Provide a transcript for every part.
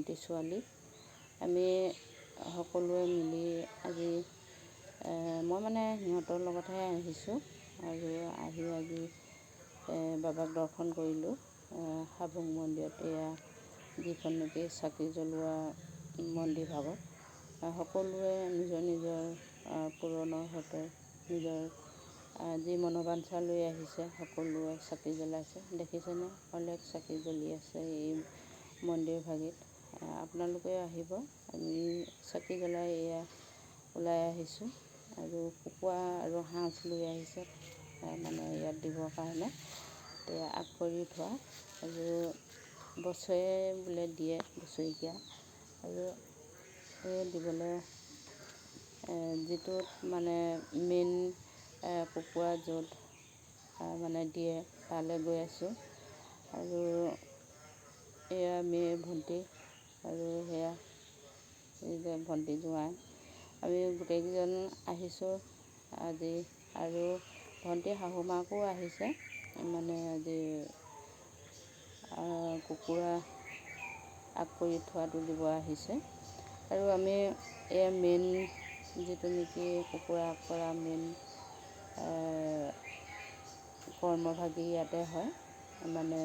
ভণ্টি ছোৱালী আমি সকলোৱে মিলি আজি মই মানে সিহঁতৰ লগতহে আহিছোঁ আৰু আজি বাবাক দৰ্শন কৰিলোঁ হাবুং মন্দিৰত। এয়া যিখন নেকি চাকি জ্বলোৱা মন্দিৰ ভাগত সকলোৱে নিজৰ নিজৰ পূৰণৰ সৈতে নিজৰ যি মনোবাঞ্ছা লৈ আহিছে সকলোৱে চাকি জ্বলাইছে। দেখিছেনে অলেখ চাকি জ্বলি আছে এই মন্দিৰ ভাগিত। আপোনালোকে আহিব, আমি চাকি জ্বলাই এয়া ওলাই আহিছোঁ আৰু কুকুৰা আৰু হাঁহ লৈ আহিছে মানে ইয়াত দিবৰ কাৰণে। এয়া আগ কৰি থোৱা আৰু বছৰে বোলে দিয়ে বছৰেকীয়া আৰু এই দিবলৈ যিটোত মানে মেইন কুকুৰা য'ত মানে দিয়ে তালৈ গৈ আছোঁ আৰু এয়া মেয়ে ভণ্টি আৰু সেয়া এই যে ভণ্টি জোঁৱাই আমি গোটেইকেইজন আহিছোঁ আজি। আৰু ভণ্টি শাহুমাকো আহিছে মানে আজি কুকুৰা আগ কৰি থোৱাটো দিব আহিছে। আৰু আমি এয়া মেইন যিটো নেকি কুকুৰা আগ কৰা মেইন কৰ্মভাগী ইয়াতে হয় মানে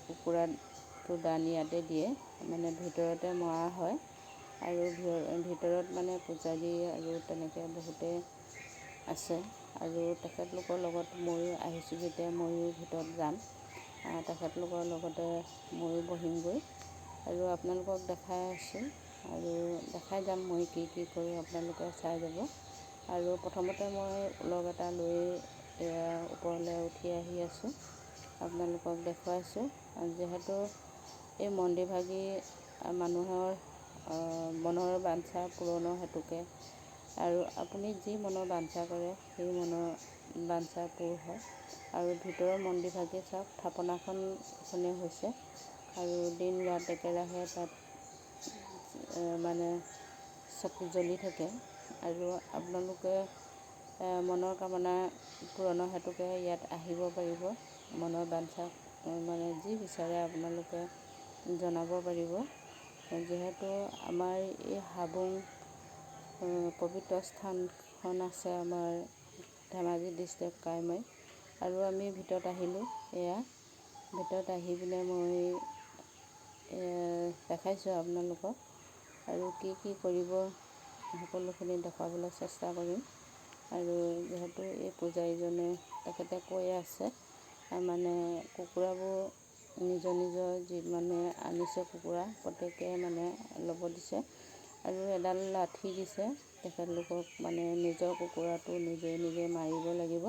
কুকুৰাটো দান ইয়াতে দিয়ে মানে ভিতৰতে মৰা হয় আৰু ভিতৰত মানে পূজাৰী আৰু তেনেকৈ বহুতে আছে আৰু তেখেতলোকৰ লগত ময়ো আহিছোঁ যেতিয়া ময়ো ভিতৰত যাম, তেখেতলোকৰ লগতে ময়ো বহিমগৈ আৰু আপোনালোকক দেখাই আছোঁ আৰু দেখাই যাম মই কি কৰোঁ, আপোনালোকে চাই যাব। আৰু প্ৰথমতে মই উলগ এটা লৈ ওপৰলৈ উঠি আহি আছোঁ, আপোনালোকক দেখুৱাইছোঁ। যিহেতু এই মন্দিৰভাগী মানুহৰ মনৰ বাঞ্ছা পূৰণৰ হেতুকে আৰু আপুনি যি মনৰ বাঞ্ছা কৰে সেই মনৰ বাঞ্ছা পূৰ হয়। আৰু ভিতৰৰ মন্দিৰভাগী চাওক, থাপনাখনে হৈছে আৰু দিন ৰাত একেৰাহে তাত মানে চাকি জ্বলি থাকে আৰু আপোনালোকে মনৰ কামনা পূৰণৰ হেতুকে ইয়াত আহিব পাৰিব। মনৰ বাঞ্ছা মানে যি বিচাৰে আপোনালোকে জনাব পাৰিব। যিহেতু আমাৰ এই হাবুং পবিত্ৰ স্থানখন আছে আমাৰ ধেমাজি ডিষ্ট্ৰিক্ট কাইমৈ আৰু আমি ভিতৰত আহিলোঁ। এয়া ভিতৰত আহি পিনে মই দেখাইছোঁ আপোনালোকক আৰু কি কৰিব সকলোখিনি দেখুৱাবলৈ চেষ্টা কৰিম। আৰু যিহেতু এই পূজাৰীজনে তেখেতে কৈ আছে মানে কুকুৰাবোৰ নিজৰ যি মানে আনিছে কুকুৰা প্ৰত্যেকে মানে ল'ব দিছে আৰু এডাল লাঠি দিছে তেখেতলোকক মানে নিজৰ কুকুৰাটো নিজে মাৰিব লাগিব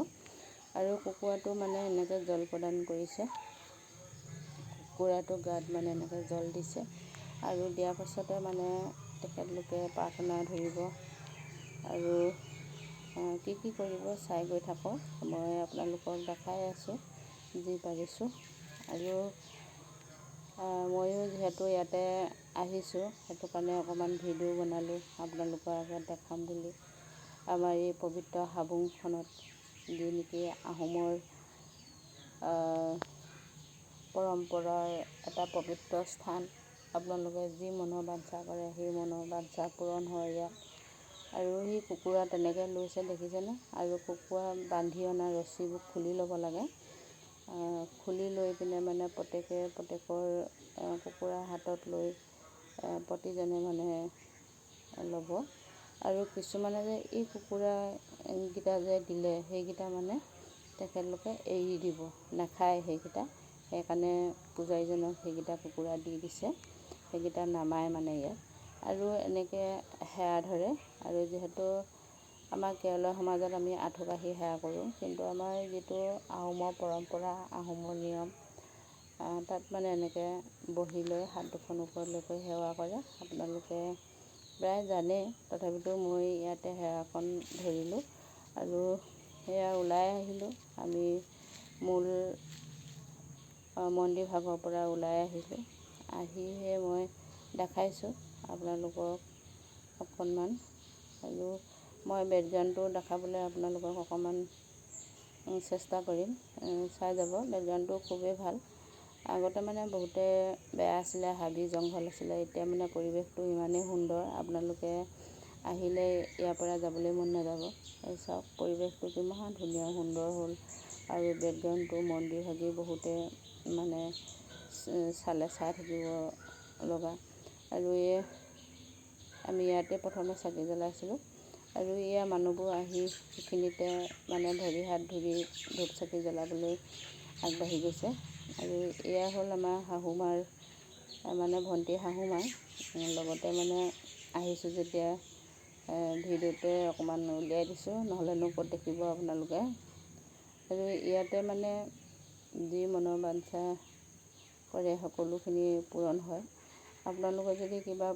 আৰু কুকুৰাটো মানে এনেকৈ জল প্ৰদান কৰিছে। কুকুৰাটো গাত মানে এনেকৈ জল দিছে আৰু দিয়াৰ পাছতে মানে তেখেতলোকে প্ৰাৰ্থনা ধৰিব আৰু কি কৰিব চাই গৈ থাকক। মই আপোনালোকক দেখাই আছোঁ যি পাৰিছোঁ আৰু ময়ো যিহেতু ইয়াতে আহিছোঁ সেইটো কাৰণে অকণমান ভিডিঅ' বনালোঁ আপোনালোকৰ আগত দেখাম বুলি। আমাৰ এই পবিত্ৰ হাবুংখনত যি নেকি আহোমৰ পৰম্পৰাৰ এটা পবিত্ৰ স্থান, আপোনালোকে যি মনৰ বাঞ্ছা কৰে সেই মনৰ বাঞ্ছা পূৰণ হয় ইয়াত। আৰু সেই কুকুৰা তেনেকৈ লৈছে দেখিছেনে। আৰু কুকুৰা বান্ধি অনা ৰছীবোৰ খুলি ল'ব লাগে, খুলি লৈ পিনে মানে প্ৰত্যেকৰ কুকুৰা হাতত লৈ প্ৰতিজনে মানে ল'ব। আৰু কিছুমানে যে এই কুকুৰাকেইটা যে দিলে সেইকেইটা মানে তেখেতলোকে এৰি দিব, নাখায় সেইকেইটা, সেইকাৰণে পূজাৰীজনক সেইকেইটা কুকুৰা দি দিছে, সেইকেইটা নামায় মানে ইয়াত আৰু এনেকৈ সেৱা ধৰে। আৰু যিহেতু আমাৰ কেৰলীয় সমাজত আমি আঁঠুকাঢ়ি সেৱা কৰোঁ, কিন্তু আমাৰ যিটো আহোমৰ পৰম্পৰা আহোমৰ নিয়ম তাত মানে এনেকৈ বহি লৈ হাত দুখন ওপৰলৈকে সেৱা কৰে। আপোনালোকে প্ৰায় জানেই, তথাপিতো মই ইয়াতে সেৱাখন ধৰিলোঁ আৰু সেয়া ওলাই আহিলোঁ। আমি মূল মন্দিৰ ভাগৰ পৰা ওলাই আহিলোঁ, আহিহে মই দেখাইছোঁ আপোনালোকক অকণমান। আৰু মই বেকগ্ৰাউণ্ডটো দেখাবলৈ আপোনালোকক অকণমান চেষ্টা কৰিম, চাই যাব। বেকগ্ৰাউণ্ডটো খুবেই ভাল আগতে মানে বহুতে বেয়া আছিলে, হাবি জংঘল আছিলে। এতিয়া মানে পৰিৱেশটো ইমানেই সুন্দৰ, আপোনালোকে আহিলে ইয়াৰ পৰা যাবলৈ মন নাযাব। চাওক পৰিৱেশটো কিমান ধুনীয়া সুন্দৰ হ'ল, আৰু বেকগ্ৰাউণ্ডটো মন্দিৰ ভাগি বহুতে মানে চাই থাকিব লগা। আৰু আমি ইয়াতে প্ৰথমে চাকি জ্বলাইছিলোঁ, আৰু মানুহবোৰ আহি সেইখিনিতে মানে ভৰি হাত ধুই ধূপ চাকি জ্বলাবলৈ আগবাঢ়ি গৈছে। আৰু হ'ল আমাৰ শাহুমাৰ মানে ভণ্টি শাহুমাৰ লগতে মানে আহিছোঁ যেতিয়া ভিডিঅ'তে অকণমান উলিয়াই দিছোঁ, নহ'লেনো ক'ত দেখিব আপোনালোকে। আৰু ইয়াতে মানে যি মনৰ বাঞ্ছা কৰে সকলোখিনি পূৰণ হয়। আপোনালোকে যদি কিবা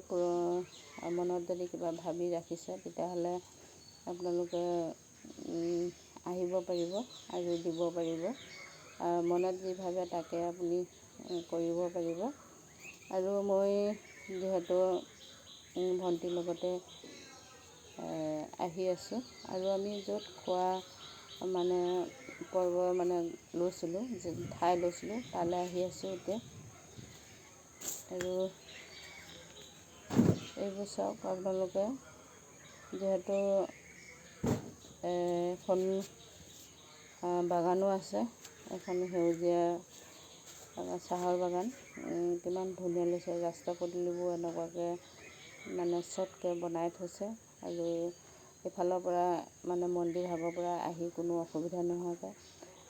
মনত যদি কিবা ভাবি ৰাখিছে, তেতিয়াহ'লে আপোনালোকে আহিব পাৰিব আৰু দিব পাৰিব। মনত যি ভাবে তাকে আপুনি কৰিব পাৰিব। আৰু মই যিহেতু ভণ্টিৰ লগতে আহি আছোঁ, আৰু আমি য'ত খোৱা মানে পৰ্ব মানে লৈছিলোঁ, ঠাই লৈছিলোঁ, তালৈ আহি আছোঁ এতিয়া। আৰু এইবোৰ চাওক আপোনালোকে, যিহেতু এখন বাগানো আছে, এখন সেউজীয়া চাহৰ বাগান। কিমান ধুনীয়া লাগিছে, ৰাস্তা পদূলিবোৰ এনেকুৱাকৈ মানে চটকৈ বনাই থৈছে। আৰু এইফালৰ পৰা মানে মন্দিৰ ভাগৰ পৰা আহি কোনো অসুবিধা নোহোৱাকৈ,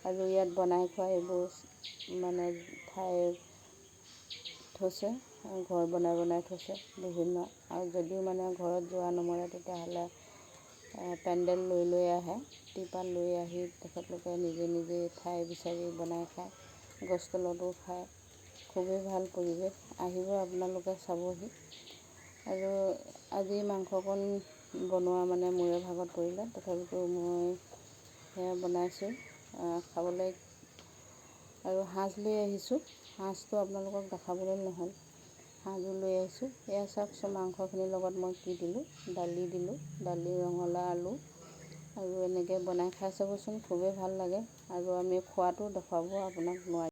আৰু ইয়াত বনাই খোৱা এইবোৰ মানে ঠাই থৈছে, ঘৰ বনাই থৈছে বিভিন্ন। আৰু যদিও মানে ঘৰত যোৱা নমৰে, তেতিয়াহ'লে পেণ্ডেল লৈ আহে, ত্ৰিপাল লৈ আহি তেখেতলোকে নিজে ঠাই বিচাৰি বনাই খায়, গছ তলতো খায়। খুবেই ভাল পৰিৱেশ, আহিব আপোনালোকে চাবহি। আৰু আজি মাংসকণ বনোৱা মানে মোৰে ভাগত পৰিলে, তথাপিতো মই সেয়া বনাইছোঁ খাবলৈ। আৰু সাজ লৈ আহিছোঁ, সাজটো আপোনালোকক দেখাবলৈ নহ'ল, সাজো লৈ আহিছোঁ। এয়া চাওকচোন মাংসখিনিৰ লগত মই কি দিলোঁ, দালি দিলোঁ, ৰঙালাও, আলু, আৰু এনেকৈ বনাই খাই চাবচোন, খুবেই ভাল লাগে। আৰু আমি খোৱাটো দেখুৱাব আপোনাক নোৱাৰিম।